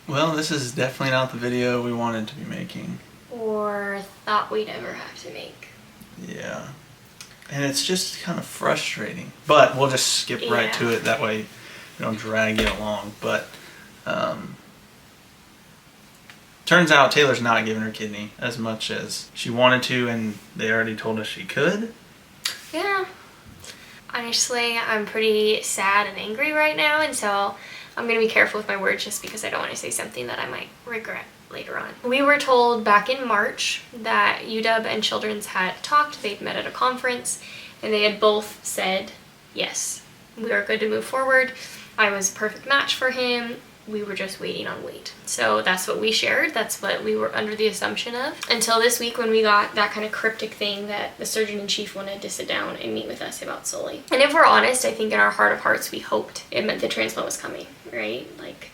Well, this is definitely not the video we wanted to be making. Or thought we'd ever have to make. Yeah. And it's just kind of frustrating. But we'll just skip right to it. That way we don't drag you along. But turns out Taylor's not giving her kidney as much as she wanted to, and they already told us she could. Yeah. Honestly, I'm pretty sad and angry right now, and so I'm going to be careful with my words just because I don't want to say something that I might regret later on. We were told back in March that UW and Children's had talked, they'd met at a conference, and they had both said, yes, we are good to move forward. I was a perfect match for him. We were just waiting on weight. So that's what we shared. That's what we were under the assumption of. Until this week when we got that kind of cryptic thing that the surgeon-in-chief wanted to sit down and meet with us about Soly. And if we're honest, I think in our heart of hearts, we hoped it meant the transplant was coming, right? Like,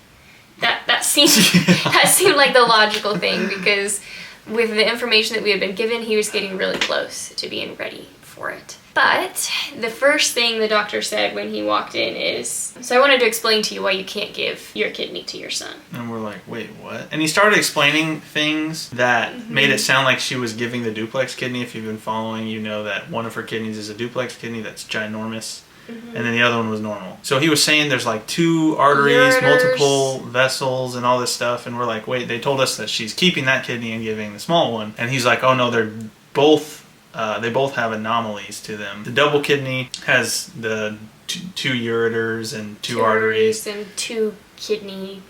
that seemed, that seemed like the logical thing, because with the information that we had been given, he was getting really close to being ready for it. But the first thing the doctor said when he walked in is, so I wanted to explain to you why you can't give your kidney to your son. And we're like, wait, what? And he started explaining things that made it sound like she was giving the duplex kidney. If you've been following, you know that one of her kidneys is a duplex kidney that's ginormous. And then the other one was normal. So he was saying there's like 2 arteries, multiple vessels, and all this stuff. And we're like, wait, they told us that she's keeping that kidney and giving the small one. And he's like, oh no, they're both, they both have anomalies to them. The double kidney has the 2 ureters and 2 arteries. And 2 kidney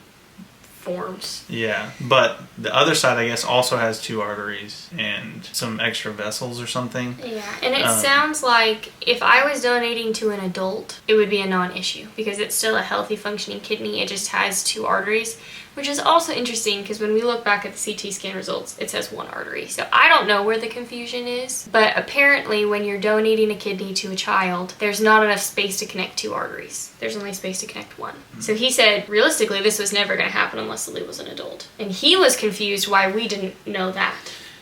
forms. Yeah, but the other side, I guess, also has 2 arteries and some extra vessels or something. Yeah, and it sounds like if I was donating to an adult, it would be a non-issue because it's still a healthy functioning kidney. It just has 2 arteries, which is also interesting because when we look back at the CT scan results, it says 1 artery. So I don't know where the confusion is, but apparently when you're donating a kidney to a child, there's not enough space to connect 2 arteries. There's only space to connect 1. So he said, realistically, this was never going to happen unless Soly was an adult. And he was confused why we didn't know that.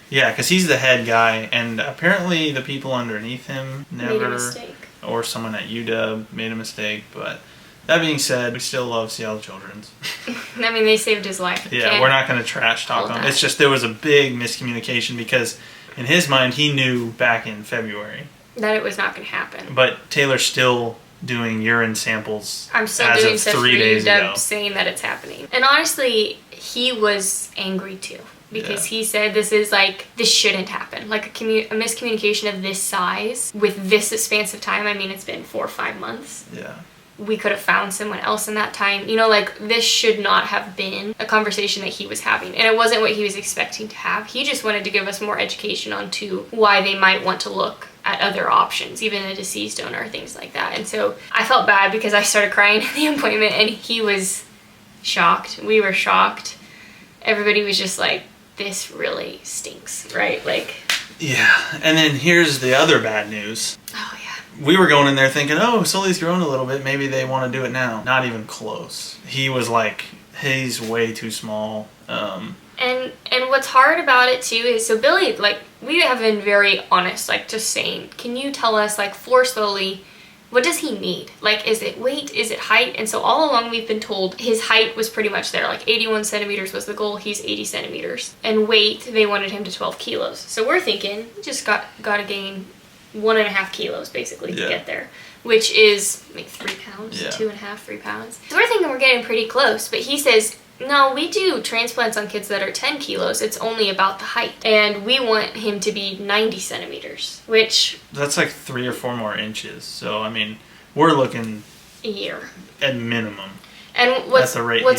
Yeah, because he's the head guy, and apparently the people underneath him never, made a mistake. Or someone at UW made a mistake, but that being said, we still love Seattle Children's. I mean, they saved his life. Yeah, we're not going to trash talk them. It's just there was a big miscommunication because in his mind, he knew back in February that it was not going to happen. But Taylor's still doing urine samples. I'm still as doing of stuff 3 days ago, saying that it's happening. And honestly, he was angry too. Because he said this shouldn't happen. Like a miscommunication of this size with this expansive time. I mean, it's been 4 or 5 months. Yeah. We could have found someone else in that time. You know, like, this should not have been a conversation that he was having. And it wasn't what he was expecting to have. He just wanted to give us more education on why they might want to look at other options, even a deceased donor, things like that. And so I felt bad because I started crying at the appointment and he was shocked. We were shocked. Everybody was just like, this really stinks, right? Like, yeah. And then here's the other bad news. Oh yeah. We were going in there thinking, oh, Soly's grown a little bit, maybe they want to do it now. Not even close. He was like, he's way too small. And what's hard about it too is, so Billy, like, we have been very honest, like, just saying, can you tell us, like, for Soly, what does he need? Like, is it weight? Is it height? And so all along we've been told his height was pretty much there. Like 81 centimeters was the goal. He's 80 centimeters. And weight, they wanted him to 12 kilos. So we're thinking, just got to gain 1.5 kilos basically to get there. Which is like 3 pounds, 2.5, 3 pounds. So we're thinking we're getting pretty close. But he says, no, we do transplants on kids that are 10 kilos. It's only about the height. And we want him to be 90 centimeters, which... That's like 3 or 4 more inches. So, I mean, we're looking... a year. At minimum. And what's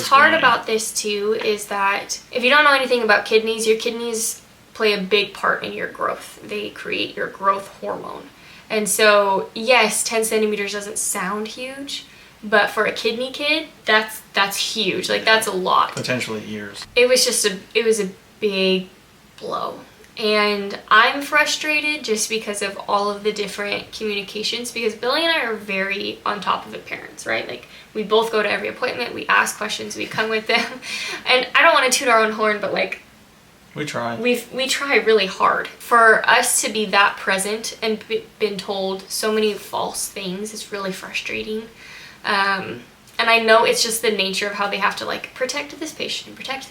hard about this, too, is that if you don't know anything about kidneys, your kidneys play a big part in your growth. They create your growth hormone. And so, yes, 10 centimeters doesn't sound huge, but for a kidney kid, that's huge. Like, that's a lot. Potentially years. It was a big blow. And I'm frustrated just because of all of the different communications, because Billy and I are very on top of it parents, right? Like, we both go to every appointment, we ask questions, we come with them. And I don't want to toot our own horn, but like, we try. We try really hard. For us to be that present and been told so many false things is really frustrating. And And I know it's just the nature of how they have to, like, protect this patient, we can't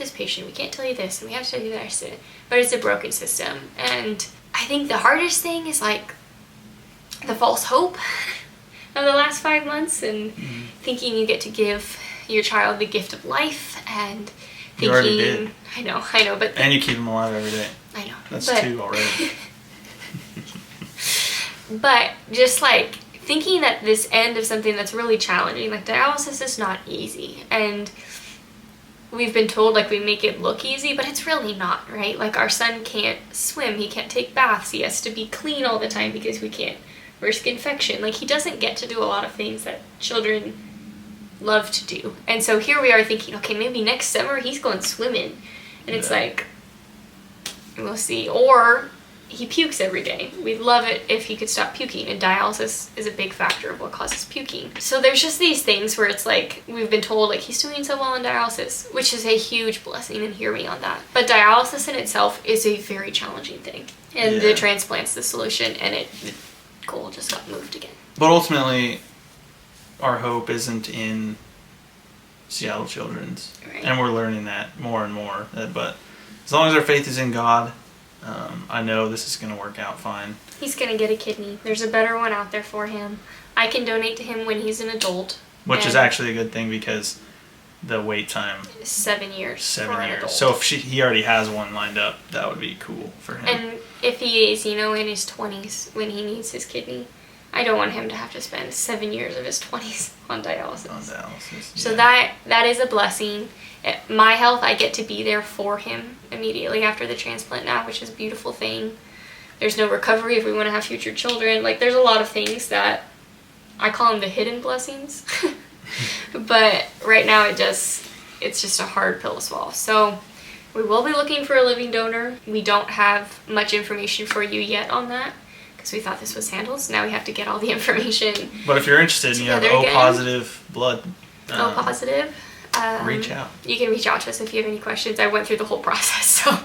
tell you this, and we have to tell you that, but it's a broken system. And I think the hardest thing is, like, the false hope of the last 5 months, and thinking you get to give your child the gift of life, and thinking... You already did. I know, but... And you keep them alive every day. I know. That's 2 already. But just, like, thinking that this end of something that's really challenging, like, dialysis is not easy, and we've been told, like, we make it look easy, but it's really not, right? Like, our son can't swim, he can't take baths, he has to be clean all the time because we can't risk infection. Like, he doesn't get to do a lot of things that children love to do. And so here we are thinking, okay, maybe next summer he's going swimming, and it's like, we'll see. Or he pukes every day. We'd love it if he could stop puking, and dialysis is a big factor of what causes puking. So there's just these things where it's like, we've been told, like, he's doing so well in dialysis, which is a huge blessing, and hear me on that. But dialysis in itself is a very challenging thing, and the transplant's the solution, and the goal just got moved again. But ultimately, our hope isn't in Seattle Children's, and we're learning that more and more. But as long as our faith is in God, I know this is going to work out fine. He's going to get a kidney. There's a better one out there for him. I can donate to him when he's an adult. Which is actually a good thing, because the wait time... 7 years. 7 years. So if he already has one lined up, that would be cool for him. And if he is, in his 20s when he needs his kidney, I don't want him to have to spend 7 years of his 20s on dialysis. So that is a blessing. At my health, I get to be there for him immediately after the transplant now, which is a beautiful thing. There's no recovery if we want to have future children. Like, there's a lot of things that I call them the hidden blessings. But right now it's just a hard pill to swallow. So we will be looking for a living donor. We don't have much information for you yet on that, because we thought this was handled, so now we have to get all the information. But if you're interested and you have O-positive blood... O-positive? Reach out. You can reach out to us if you have any questions. I went through the whole process, so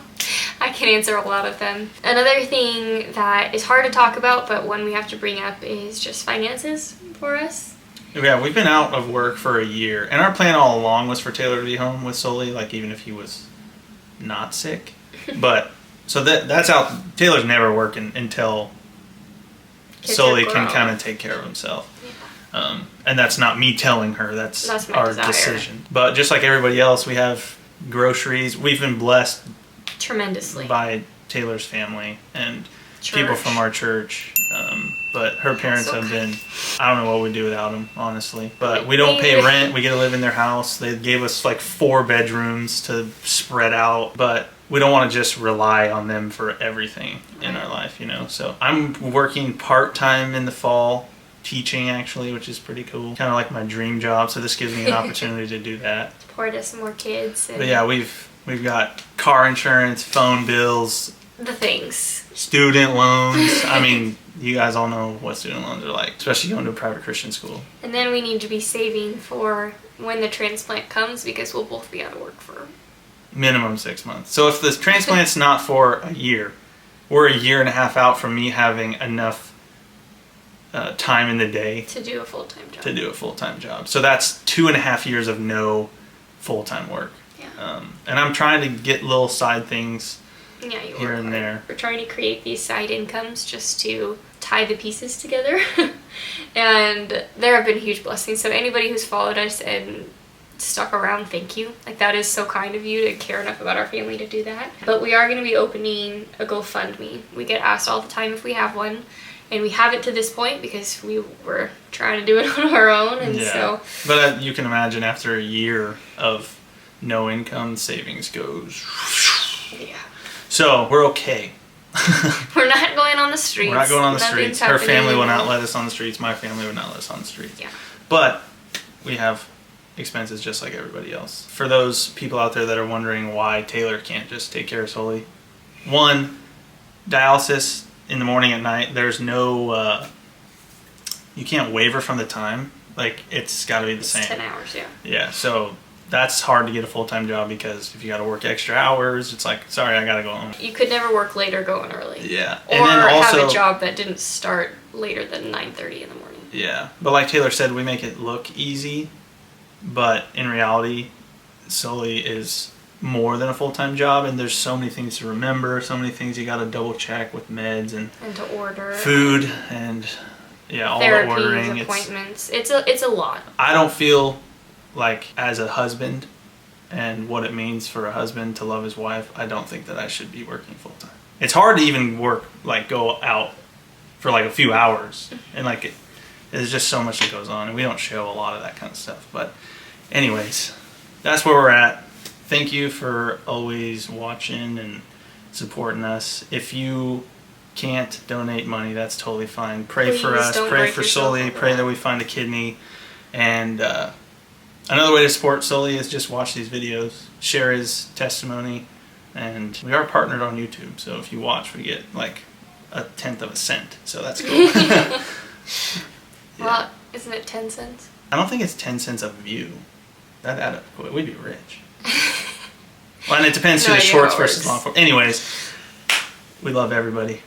I can answer a lot of them. Another thing that is hard to talk about, but one we have to bring up, is just finances for us. Yeah, we've been out of work for a year, and our plan all along was for Taylor to be home with Soly, like, even if he was not sick. But so that's out. Taylor's never working until Soly can kind of take care of himself. Yeah. And that's not me telling her, that's our decision. But just like everybody else, we have groceries. We've been blessed tremendously by Taylor's family and people from our church. But her parents have been, I don't know what we'd do without them, honestly. But we don't pay rent. We get to live in their house. They gave us like 4 bedrooms to spread out. But we don't want to just rely on them for everything in our life, So I'm working part-time in the fall, teaching actually, which is pretty cool. Kind of like my dream job. So this gives me an opportunity to do that. Pour to some more kids. But yeah, we've got car insurance, phone bills. The things. Student loans. I mean, you guys all know what student loans are like, especially going to a private Christian school. And then we need to be saving for when the transplant comes, because we'll both be out of work for minimum 6 months. So if the transplant's not for a year, we're a year and a half out from me having enough time in the day to do a full-time job. So that's 2.5 years of no full-time work. Yeah. And I'm trying to get little side things here and there. We're trying to create these side incomes just to tie the pieces together. And there have been huge blessings. So anybody who's followed us and stuck around, thank you. Like, that is so kind of you to care enough about our family to do that. But we are going to be opening a GoFundMe. We get asked all the time if we have one. And we haven't to this point because we were trying to do it on our own. And so. But you can imagine after a year of no income, savings goes. Yeah. So we're okay. We're not going on the streets. We're not going on the streets. Her family will not let us on the streets. My family would not let us on the streets. Yeah. But we have expenses just like everybody else. For those people out there that are wondering why Taylor can't just take care of Soly, 1, dialysis in the morning and night. There's no, you can't waver from the time. Like, it's got to be the same. 10 hours, yeah. Yeah, so that's hard to get a full-time job, because if you got to work extra hours, it's like, sorry, I got to go home. You could never work late or go in early. Yeah. Or and then also have a job that didn't start later than 9:30 in the morning. Yeah, but like Taylor said, we make it look easy, but in reality, Soly is more than a full-time job, and there's so many things to remember, so many things you got to double check with meds and to order food and all therapies, the ordering. appointments. It's a lot. I don't feel like, as a husband and what it means for a husband to love his wife, I don't think that I should be working full-time. It's hard to even work, like go out for like a few hours, and like there's just so much that goes on, and we don't show a lot of that kind of stuff. But anyways, that's where we're at. Thank you for always watching and supporting us. If you can't donate money, that's totally fine. Pray for us, pray for Soly, pray that we find a kidney. And another way to support Soly is just watch these videos, share his testimony, and we are partnered on YouTube, so if you watch, we get like 1/10 of a cent, so that's cool. Well, isn't it 10 cents? I don't think it's 10 cents a view. That'd add up. We'd be rich. Well, and it depends who the shorts versus long form. Anyways, we love everybody.